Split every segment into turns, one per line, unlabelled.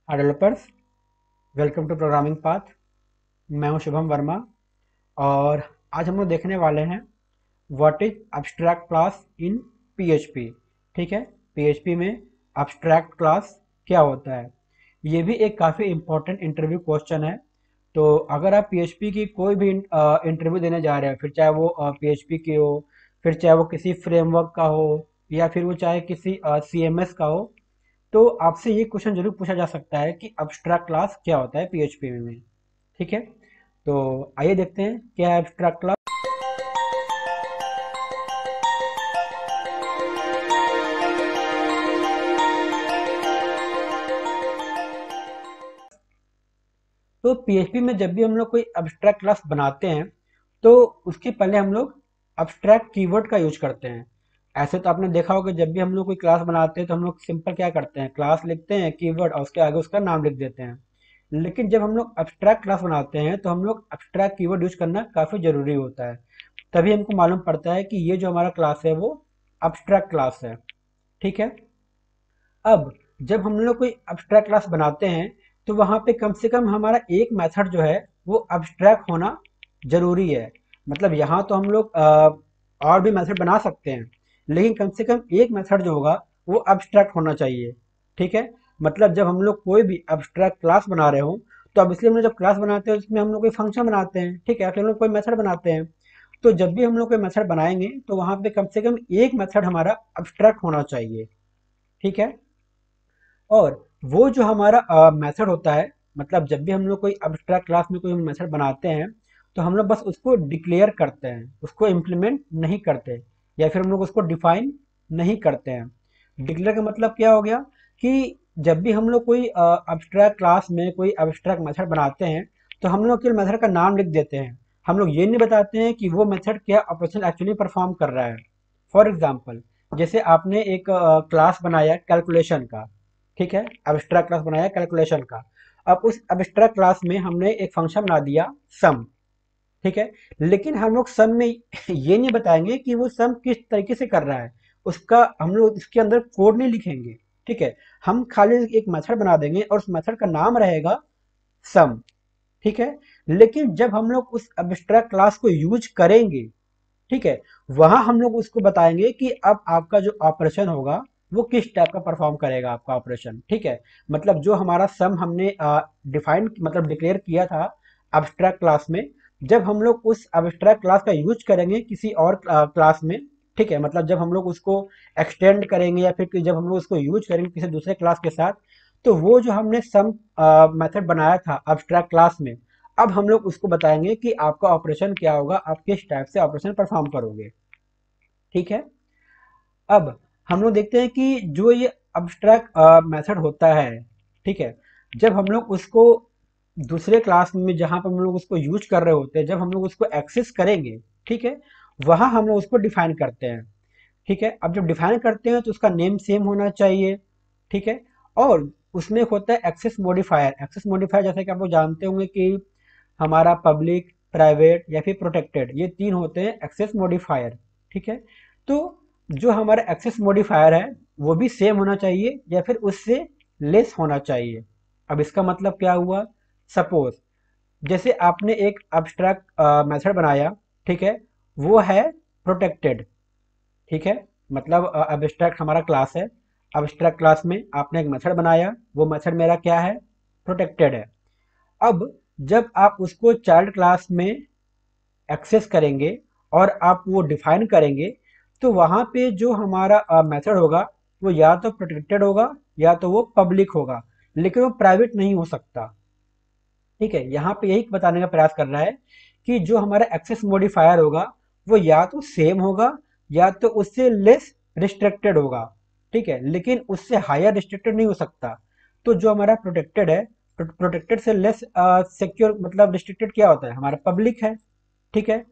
Hi developers, welcome to programming path. मैं हूं शुभम वर्मा और आज हम लोग देखने वाले हैं what is abstract class in PHP. ठीक है, पीएचपी में एब्स्ट्रैक्ट क्लास क्या होता है। ये भी एक काफ़ी इम्पोर्टेंट इंटरव्यू क्वेश्चन है। तो अगर आप पीएचपी की कोई भी इंटरव्यू देने जा रहे हैं, फिर चाहे वो पीएचपी की हो, फिर चाहे वो किसी फ्रेमवर्क का हो, या फिर वो चाहे किसी सीएमएस का हो, तो आपसे ये क्वेश्चन जरूर पूछा जा सकता है कि अब्स्ट्रैक्ट क्लास क्या होता है पीएचपी में। ठीक है, तो आइए देखते हैं क्या है अब्स्ट्रैक्ट क्लास। तो पीएचपी में जब भी हम लोग कोई अब्स्ट्रैक्ट क्लास बनाते हैं, तो उसके पहले हम लोग अब्स्ट्रैक्ट कीवर्ड का यूज करते हैं। ऐसे तो आपने देखा होगा, जब भी हम लोग कोई क्लास बनाते हैं तो हम लोग सिंपल क्या करते हैं, क्लास लिखते हैं, कीवर्ड और उसके आगे उसका नाम लिख देते हैं। लेकिन जब हम लोग अब्स्ट्रैक्ट क्लास बनाते हैं तो हम लोग अब्स्ट्रैक्ट कीवर्ड यूज करना काफ़ी ज़रूरी होता है। तभी हमको मालूम पड़ता है कि ये जो हमारा क्लास है वो अब्स्ट्रैक्ट क्लास है। ठीक है, अब जब हम लोग कोई अब्स्ट्रैक्ट क्लास बनाते हैं तो वहाँ पे कम से कम हमारा एक मेथड जो है वो अब्स्ट्रैक्ट होना जरूरी है। मतलब यहाँ तो हम लोग और भी मेथड बना सकते हैं, लेकिन कम से कम एक मेथड जो होगा वो अब्स्ट्रैक्ट होना चाहिए। ठीक है, मतलब जब हम लोग कोई भी अब्स्ट्रैक्ट क्लास बना रहे हो, तो अब इसलिए हम लोग जब क्लास बनाते हैं उसमें हम लोग कोई फंक्शन बनाते हैं, ठीक है, फिर हम लोग कोई मेथड बनाते हैं। तो जब भी हम लोग कोई मेथड बनाएंगे तो वहाँ पे कम से कम एक मेथड हमारा अब्स्ट्रैक्ट होना चाहिए। ठीक है, और वो जो हमारा मेथड होता है, मतलब जब भी हम लोग कोई अब्स्ट्रैक्ट क्लास में कोई मेथड बनाते हैं तो हम लोग बस उसको डिक्लेयर करते हैं, उसको इम्प्लीमेंट नहीं करते, या फिर हम लोग उसको डिफाइन नहीं करते हैं। डिक्लेयर का मतलब क्या हो गया कि जब भी हम लोग कोई अब्स्ट्रैक्ट क्लास में कोई अब्स्ट्रैक्ट मेथड बनाते हैं तो हम लोग केवल मेथड का नाम लिख देते हैं। हम लोग ये नहीं बताते हैं कि वो मेथड क्या ऑपरेशन एक्चुअली परफॉर्म कर रहा है। फॉर एग्जाम्पल, जैसे आपने एक क्लास बनाया कैलकुलेशन का, ठीक है, अब्स्ट्रैक्ट क्लास बनाया कैलकुलेशन का। अब उस अब्स्ट्रैक्ट क्लास में हमने एक फंक्शन बना दिया सम। ठीक है, लेकिन हम लोग सम में ये नहीं बताएंगे कि वो सम किस तरीके से कर रहा है, उसका हम लोग उसके अंदर कोड नहीं लिखेंगे। ठीक है, हम खाली एक मेथड बना देंगे और उस मेथड का नाम रहेगा सम। ठीक है, लेकिन जब हम लोग उस अब्स्ट्रैक्ट क्लास को यूज करेंगे, ठीक है, वहां हम लोग उसको बताएंगे कि अब आपका जो ऑपरेशन होगा वो किस टाइप का परफॉर्म करेगा आपका ऑपरेशन। ठीक है, मतलब जो हमारा सम हमने डिफाइन मतलब डिक्लेयर किया था अब्स्ट्रैक्ट क्लास में, जब हम लोग उस अब्स्ट्रैक्ट क्लास का यूज करेंगे किसी और क्लास में, ठीक है, मतलब जब हम लोग उसको एक्सटेंड करेंगे या फिर जब हम लोग उसको यूज करेंगे किसी दूसरे क्लास के साथ, तो वो जो हमने सम मेथड बनाया था अब्स्ट्रैक्ट क्लास में, अब हम लोग उसको बताएंगे कि आपका ऑपरेशन क्या होगा, आप किस टाइप से ऑपरेशन परफॉर्म करोगे। ठीक है, अब हम लोग देखते हैं कि जो ये अब्स्ट्रैक्ट मेथड होता है, ठीक है, जब हम लोग उसको दूसरे क्लास में जहां पर हम लोग उसको यूज कर रहे होते हैं, जब हम लोग उसको एक्सेस करेंगे, ठीक है, वहां हम लोग उसको डिफाइन करते हैं। ठीक है, अब जब डिफाइन करते हैं तो उसका नेम सेम होना चाहिए। ठीक है, और उसमें एक होता है एक्सेस मॉडिफायर। एक्सेस मॉडिफायर जैसे कि आप लोग जानते होंगे कि हमारा पब्लिक, प्राइवेट या फिर प्रोटेक्टेड, ये तीन होते हैं एक्सेस मॉडिफायर। ठीक है, तो जो हमारा एक्सेस मॉडिफायर है वो भी सेम होना चाहिए या फिर उससे लेस होना चाहिए। अब इसका मतलब क्या हुआ, सपोज जैसे आपने एक अब्स्ट्रैक्ट मेथड बनाया, ठीक है, वो है प्रोटेक्टेड। ठीक है, मतलब अब्स्ट्रैक्ट हमारा क्लास है, अब्स्ट्रैक्ट क्लास में आपने एक मेथड बनाया, वो मेथड मेरा क्या है, प्रोटेक्टेड है। अब जब आप उसको चाइल्ड क्लास में एक्सेस करेंगे और आप वो डिफाइन करेंगे, तो वहाँ पे जो हमारा मेथड होगा वो या तो प्रोटेक्टेड होगा या तो वो पब्लिक होगा, लेकिन वो प्राइवेट नहीं हो सकता। ठीक है, यहाँ पे यही बताने का प्रयास कर रहा है कि जो हमारा एक्सेस मॉडिफायर होगा वो या तो सेम होगा या तो उससे लेस रिस्ट्रिक्टेड होगा। ठीक है, लेकिन उससे हायर रिस्ट्रिक्टेड नहीं हो सकता। तो जो हमारा प्रोटेक्टेड है, प्रोटेक्टेड से लेस सिक्योर मतलब रिस्ट्रिक्टेड क्या होता है, हमारा पब्लिक है। ठीक है,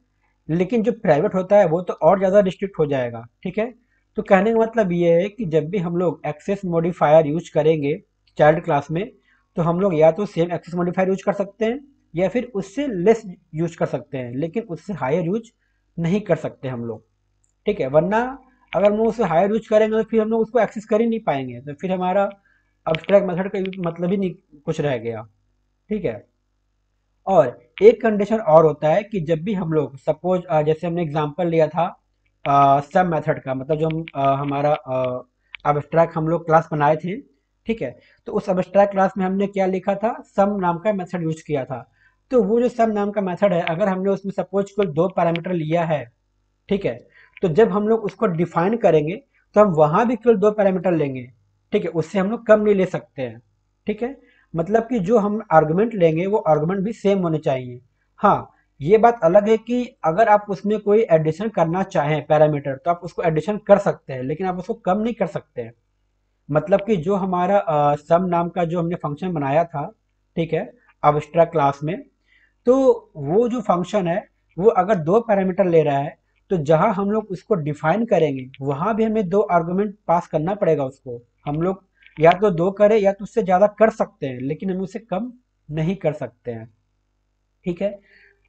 लेकिन जो प्राइवेट होता है वो तो और ज़्यादा रिस्ट्रिक्ट हो जाएगा। ठीक है, तो कहने का मतलब ये है कि जब भी हम लोग एक्सेस मॉडिफायर यूज करेंगे चाइल्ड क्लास में, तो हम लोग या तो सेम एक्सेस मॉडिफायर यूज कर सकते हैं या फिर उससे लेस यूज कर सकते हैं, लेकिन उससे हायर यूज नहीं कर सकते हम लोग। ठीक है, वरना अगर हम लोग उससे हायर यूज करेंगे तो फिर हम लोग उसको एक्सेस कर ही नहीं पाएंगे, तो फिर हमारा अब्स्ट्रैक्ट मेथड का मतलब ही नहीं कुछ रह गया। ठीक है। और एक कंडीशन और होता है कि जब भी हम लोग सपोज जैसे हमने एग्जांपल लिया था सब मेथड का, मतलब जो हम हमारा अब्स्ट्रैक्ट हम लोग क्लास बनाए थे। ठीक है। तो उस अब्स्ट्रैक्ट क्लास में हमने क्या लिखा था, सम नाम का मेथड यूज किया था। तो वो जो सम नाम का मेथड है, अगर हमने उसमें सपोज कुल दो पैरामीटर लिया है, ठीक है, तो जब हम लोग उसको डिफाइन करेंगे तो हम वहां भी केवल दो पैरामीटर लेंगे। ठीक है, उससे हम लोग कम नहीं ले सकते हैं। ठीक है। मतलब कि जो हम आर्गुमेंट लेंगे वो आर्गुमेंट भी सेम होने चाहिए। हाँ, ये बात अलग है कि अगर आप उसमें कोई एडिशन करना चाहें पैरामीटर, तो आप उसको एडिशन कर सकते हैं, लेकिन आप उसको कम नहीं कर सकते हैं। मतलब कि जो हमारा सम नाम का जो हमने फंक्शन बनाया था, ठीक है, अब्स्ट्रैक्ट क्लास में, तो वो जो फंक्शन है वो अगर दो पैरामीटर ले रहा है, तो जहां हम लोग उसको डिफाइन करेंगे वहां भी हमें दो आर्गुमेंट पास करना पड़ेगा उसको। हम लोग या तो दो करें या तो उससे ज्यादा कर सकते हैं, लेकिन हम उससे कम नहीं कर सकते हैं। ठीक है।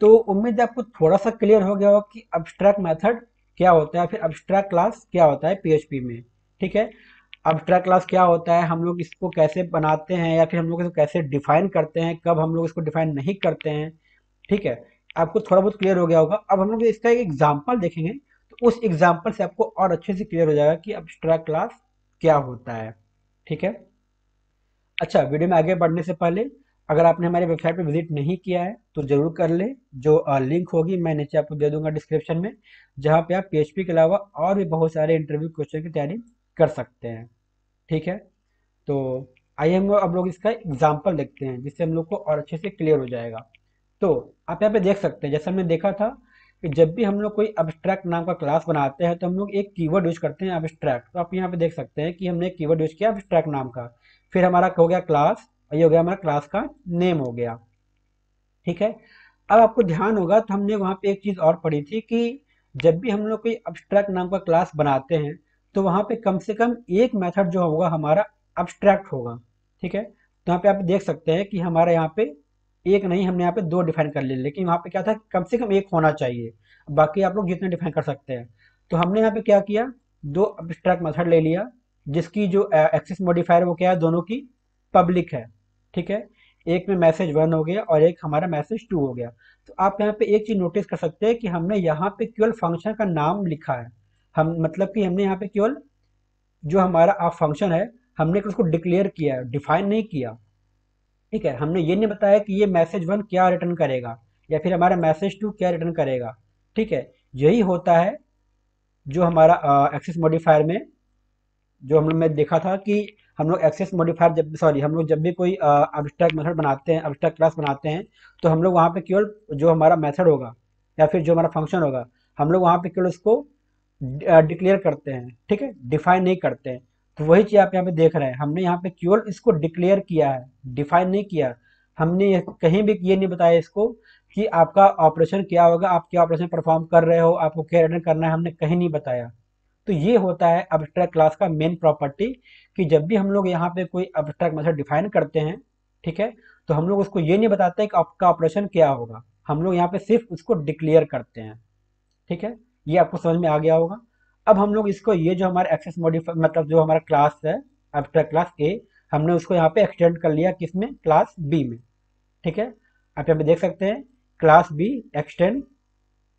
तो उम्मीद है आपको थोड़ा सा क्लियर हो गया होगा कि अब्स्ट्रैक्ट मेथड क्या होता है, फिर अब्स्ट्रैक्ट क्लास क्या होता है पीएचपी में। ठीक है। अब्स्ट्रैक्ट क्लास क्या होता है, हम लोग इसको कैसे बनाते हैं, या फिर हम लोग इसको कैसे डिफाइन करते हैं, कब हम लोग इसको डिफाइन नहीं करते हैं। ठीक है। आपको थोड़ा बहुत क्लियर हो गया होगा। अब हम लोग इसका एक एग्जाम्पल देखेंगे, तो उस एग्जाम्पल से आपको और अच्छे से क्लियर हो जाएगा कि अब्स्ट्रैक्ट क्लास क्या होता है। ठीक है। अच्छा, वीडियो में आगे बढ़ने से पहले अगर आपने हमारे वेबसाइट पर विजिट नहीं किया है तो जरूर कर ले। जो लिंक होगी मैं नीचे आपको दे दूंगा डिस्क्रिप्शन में, जहाँ पे आप पीएचपी के अलावा और भी बहुत सारे इंटरव्यू क्वेश्चन की तैयारी कर सकते हैं। ठीक है। तो आइए हम अब लोग इसका एग्जाम्पल देखते हैं, जिससे हम लोग को और अच्छे से क्लियर हो जाएगा। तो आप यहाँ पे देख सकते हैं, जैसे हमने देखा था कि जब भी हम लोग कोई अब्स्ट्रैक्ट नाम का क्लास बनाते हैं तो हम लोग एक कीवर्ड यूज करते हैं अब्स्ट्रैक्ट। तो आप यहाँ पे देख सकते हैं कि हमने एक कीवर्ड यूज किया अब्स्ट्रैक्ट नाम का, फिर हमारा हो गया क्लास, और ये हो गया हमारा क्लास का नेम हो गया। ठीक है। अब आपको ध्यान होगा तो हमने वहाँ पे एक चीज़ और पढ़ी थी कि जब भी हम लोग कोई अब्स्ट्रैक्ट नाम का क्लास बनाते हैं तो वहाँ पे कम से कम एक मेथड जो होगा हमारा अब्स्ट्रैक्ट होगा। ठीक है। तो यहाँ पे आप देख सकते हैं कि हमारा यहाँ पे एक नहीं, हमने यहाँ पे दो डिफाइन कर लिए, लेकिन वहाँ पे क्या था, कम से कम एक होना चाहिए। बाकी आप लोग जितने डिफाइन कर सकते हैं। तो हमने यहाँ पे क्या किया, दो अब्स्ट्रैक्ट मेथड ले लिया, जिसकी जो एक्सेस मॉडिफायर वो क्या है, दोनों की पब्लिक है। ठीक है। एक में मैसेज वन हो गया और एक हमारा मैसेज टू हो गया। तो आप यहाँ पे एक चीज नोटिस कर सकते हैं कि हमने यहाँ पे केवल फंक्शन का नाम लिखा है। हम मतलब कि हमने यहाँ पे केवल जो हमारा आप फंक्शन है, हमने उसको डिक्लेयर किया है, डिफाइन नहीं किया। ठीक है। हमने ये नहीं बताया कि ये मैसेज वन क्या रिटर्न करेगा, या फिर हमारा मैसेज टू क्या रिटर्न करेगा। ठीक है। यही होता है जो हमारा एक्सेस मॉडिफायर में, जो हम लोग में देखा था कि हम लोग एक्सेस मॉडिफायर जब सॉरी हम लोग जब भी कोई अब्स्ट्रैक्ट मेथड बनाते हैं, अब्स्ट्रैक्ट क्लास बनाते हैं, तो हम लोग वहाँ पे केवल जो हमारा मेथड होगा या फिर जो हमारा फंक्शन होगा, हम लोग वहाँ पे केवल उसको डिक्लेयर करते हैं। ठीक है, डिफाइन नहीं करते हैं। तो वही चीज़ आप यहाँ पे देख रहे हैं, हमने यहाँ पे केवल इसको डिक्लेयर किया है, डिफाइन नहीं किया। हमने कहीं भी ये नहीं बताया इसको कि आपका ऑपरेशन क्या होगा, आप क्या ऑपरेशन परफॉर्म कर रहे हो, आपको क्या रिटर्न करना है, हमने कहीं नहीं बताया। तो ये होता है अब्स्ट्रैक्ट क्लास का मेन प्रॉपर्टी, कि जब भी हम लोग यहाँ पे कोई अब्स्ट्रैक्ट मेथड डिफाइन करते हैं, ठीक है, तो हम लोग उसको ये नहीं बताते कि आपका ऑपरेशन क्या होगा, हम लोग यहाँ पे सिर्फ उसको डिक्लेयर करते हैं। ठीक है। ये आपको समझ में आ गया होगा। अब हम लोग इसको, ये जो हमारा एक्सेस मॉडिफाई मतलब जो हमारा क्लास है अब्स्ट्रैक्ट क्लास ए, हमने उसको यहाँ पे एक्सटेंड कर लिया किसमें, क्लास बी में। ठीक है। आप यहाँ पे देख सकते हैं क्लास बी एक्सटेंड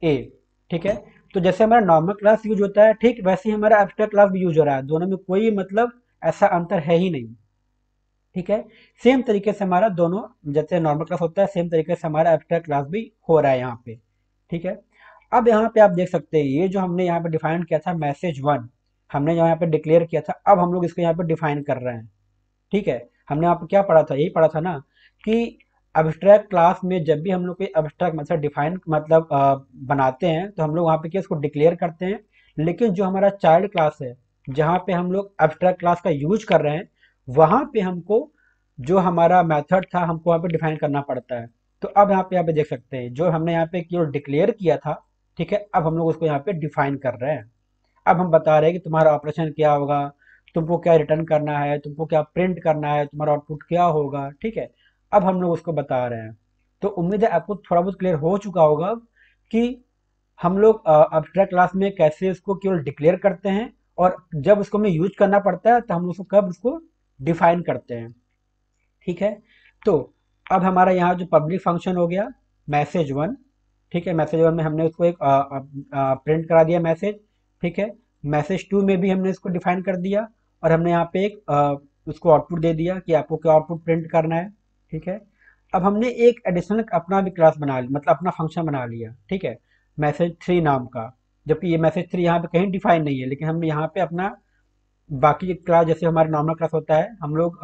ए। ठीक है। तो जैसे हमारा नॉर्मल क्लास यूज होता है, ठीक वैसे ही हमारा एब्स्ट्रैक्ट क्लास भी यूज हो रहा है, दोनों में कोई मतलब ऐसा अंतर है ही नहीं। ठीक है। सेम तरीके से हमारा दोनों, जैसे नॉर्मल क्लास होता है सेम तरीके से हमारा एब्स्ट्रैक्ट क्लास भी हो रहा है यहाँ पे। ठीक है। अब यहाँ पे आप देख सकते हैं ये जो हमने यहाँ पे डिफाइन किया था मैसेज वन, हमने यहाँ पे डिक्लेयर किया था, अब हम लोग इसको यहाँ पे डिफाइन कर रहे हैं। ठीक है। हमने यहाँ पे क्या पढ़ा था, यही पढ़ा था ना कि अब्स्ट्रैक्ट क्लास में जब भी हम लोग कोई अब्स्ट्रैक्ट मेथड डिफाइन मतलब बनाते हैं, तो हम लोग वहाँ पे क्या उसको डिक्लेयर करते हैं। लेकिन जो हमारा चाइल्ड क्लास है, जहाँ पे हम लोग अब्स्ट्रैक्ट क्लास का यूज कर रहे हैं, वहाँ पे हमको जो हमारा मेथड था हमको वहाँ पे डिफाइन करना पड़ता है। तो अब यहाँ पे देख सकते हैं जो हमने यहाँ पे केवल डिक्लेयर किया था, ठीक है, अब हम लोग उसको यहाँ पे डिफाइन कर रहे हैं। अब हम बता रहे हैं कि तुम्हारा ऑपरेशन क्या होगा, तुमको क्या रिटर्न करना है, तुमको क्या प्रिंट करना है, तुम्हारा आउटपुट क्या होगा। ठीक है। अब हम लोग उसको बता रहे हैं। तो उम्मीद है आपको थोड़ा बहुत क्लियर हो चुका होगा कि हम लोग अब्स्ट्रैक्ट क्लास में कैसे उसको केवल डिक्लेयर करते हैं, और जब उसको हमें यूज करना पड़ता है तो हम उसको कब उसको डिफाइन करते हैं। ठीक है, तो अब हमारा यहाँ जो पब्लिक फंक्शन हो गया मैसेज वन। ठीक है, मैसेज वन में हमने उसको एक प्रिंट करा दिया मैसेज। ठीक है, मैसेज टू में भी हमने इसको डिफाइन कर दिया और हमने यहाँ पे एक उसको आउटपुट दे दिया कि आपको क्या आउटपुट प्रिंट करना है। ठीक है, अब हमने एक एडिशनल अपना भी क्लास बना लिया, मतलब अपना फंक्शन बना लिया। ठीक है, मैसेज थ्री नाम का, जबकि ये मैसेज थ्री यहाँ पे कहीं डिफाइन नहीं है, लेकिन हमने यहाँ पे अपना बाकी क्लास जैसे हमारा नॉर्मल क्लास होता है हम लोग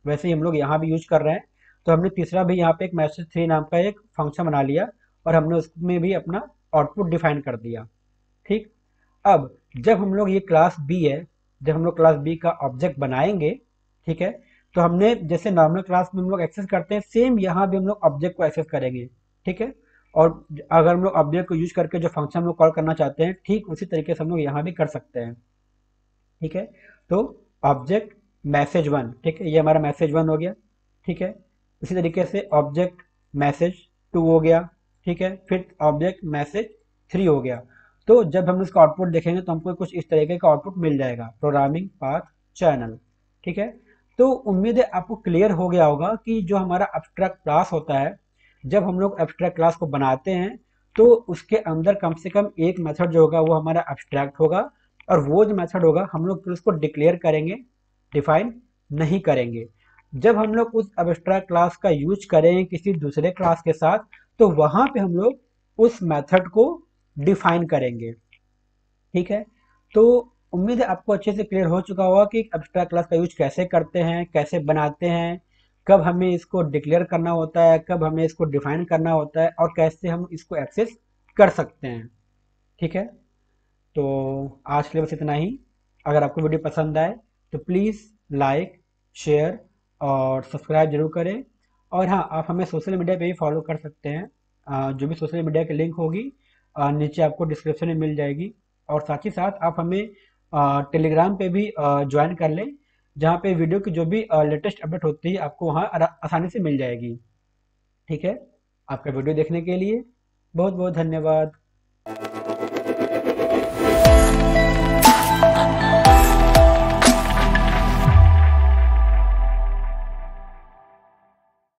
वैसे ही हम लोग यहाँ भी यूज कर रहे हैं। तो हमने तीसरा भी यहाँ पे एक मैसेज थ्री नाम का एक फंक्शन बना लिया और हमने उसमें भी अपना आउटपुट डिफाइन कर दिया। ठीक, अब जब हम लोग ये क्लास बी है, जब हम लोग क्लास बी का ऑब्जेक्ट बनाएंगे, ठीक है, तो हमने जैसे नॉर्मल क्लास में हम लोग एक्सेस करते हैं सेम यहाँ भी हम लोग ऑब्जेक्ट को एक्सेस करेंगे। ठीक है, और अगर हम लोग ऑब्जेक्ट को यूज करके जो फंक्शन हम लोग कॉल करना चाहते हैं ठीक उसी तरीके से हम लोग यहाँ भी कर सकते हैं। ठीक है, तो ऑब्जेक्ट मैसेज वन, ठीक है, ये हमारा मैसेज वन हो गया। ठीक है, इसी तरीके से ऑब्जेक्ट मैसेज टू हो गया। ठीक है, फिर ऑब्जेक्ट मैसेज थ्री हो गया। तो जब हम इसका आउटपुट देखेंगे तो हमको कुछ इस तरीके का आउटपुट मिल जाएगा, प्रोग्रामिंग पाथ चैनल। ठीक है, तो उम्मीद है आपको क्लियर हो गया होगा कि जो हमारा एब्स्ट्रैक्ट क्लास होता है, जब हम लोग एब्स्ट्रैक्ट क्लास को बनाते हैं तो उसके अंदर कम से कम एक मेथड जो होगा वो हमारा एब्स्ट्रैक्ट होगा, और वो जो मेथड होगा हम लोग फिर उसको डिक्लेयर करेंगे, डिफाइन नहीं करेंगे। जब हम लोग उस एब्स्ट्रैक्ट क्लास का यूज करें किसी दूसरे क्लास के साथ तो वहां पे हम लोग उस मेथड को डिफाइन करेंगे। ठीक है, तो उम्मीद है आपको अच्छे से क्लियर हो चुका होगा कि एब्स्ट्रैक्ट क्लास का यूज कैसे करते हैं, कैसे बनाते हैं, कब हमें इसको डिक्लेयर करना होता है, कब हमें इसको डिफाइन करना होता है, और कैसे हम इसको एक्सेस कर सकते हैं। ठीक है, तो आज के लिए बस इतना ही। अगर आपको वीडियो पसंद आए तो प्लीज़ लाइक, शेयर और सब्सक्राइब जरूर करें। और हाँ, आप हमें सोशल मीडिया पे भी फॉलो कर सकते हैं। जो भी सोशल मीडिया की लिंक होगी नीचे आपको डिस्क्रिप्शन में मिल जाएगी। और साथ ही साथ आप हमें टेलीग्राम पे भी ज्वाइन कर लें, जहाँ पे वीडियो की जो भी लेटेस्ट अपडेट होती है आपको वहाँ आसानी से मिल जाएगी। ठीक है, आपका वीडियो देखने के लिए बहुत बहुत धन्यवाद।